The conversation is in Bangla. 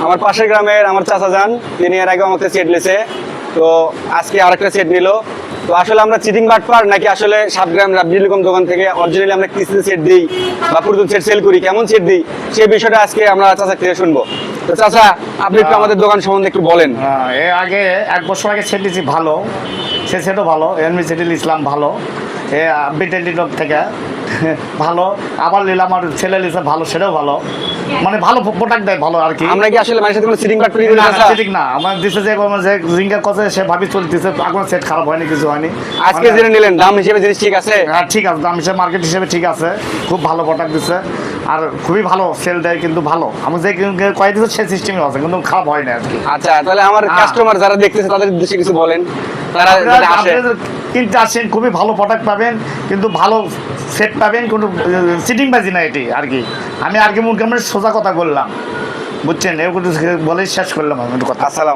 আমার পাশের গ্রামের আমার চাচা যান, তিনি এর আগে আমাকে সেট নিয়েছে, তো আজকে আরেকটা সেট নিল। তো আসলে আমরা চিটিং বাটপার নাকি আসলে সাতগ্রাম রাব্বিলকম দোকান থেকে অরিজিনালি আমরা কিস্তিতে সেট দিই বা পুরাতন সেট সেল করি, কেমন সেট দিই, সেই বিষয়টা আজকে আমরা চাচা থেকে শুনবো। তো চাচা, আপনি একটু আমাদের দোকান সম্বন্ধে একটু বলেন। এর আগে 1 বছর আগে সেট দিয়েছি, ভালো সেটও ভালো, এলমি সেটিল ইসলাম ভালো, বিটেলিডক থেকে ভালো, আবার নিলাম আমার ছেলে লিসে ভালো, সেটাও ভালো, মানে ভালো প্রোডাক্ট দেয় ভালো আর কি। আমরা কি আসলে মানুষের কোনো চিটিং বাটপারি করি না, চাচা? ঠিক না, আমার দিছে যে জিঙ্গা কথা সে ভাবি চলতেছে, এখন সেট খারাপ হয়নি, কিছু হয়নি। আজকে জেনে নিলেন দাম হিসেবে জিনিস ঠিক আছে? হ্যাঁ ঠিক আছে, দাম হিসেবে মার্কেট হিসেবে ঠিক আছে, খুব ভালো প্রোডাক্ট দিচ্ছে আর খুবই ভালো সেল দেয়, কিন্তু ভালো আমি যে কয়ে দিচ্ছে সে সিস্টেমই আছে, কিন্তু খারাপ হয় না আর কি। আচ্ছা, তাহলে আমার কাস্টমার যারা দেখতেছে তাদের উদ্দেশ্যে কিছু বলেন, তারা যাতে আসে। কিনতে আসেন, খুবই ভালো প্রোডাক্ট পাবেন, কিন্তু ভালো সেট পাবেন, কোনো সিটিং বাজি না এটি আর কি। আমি আর কি মুখে সোজা কথা বললাম, বুঝছেন, এরকম বলেই শেষ করলাম আমি কথা। আসসালাম।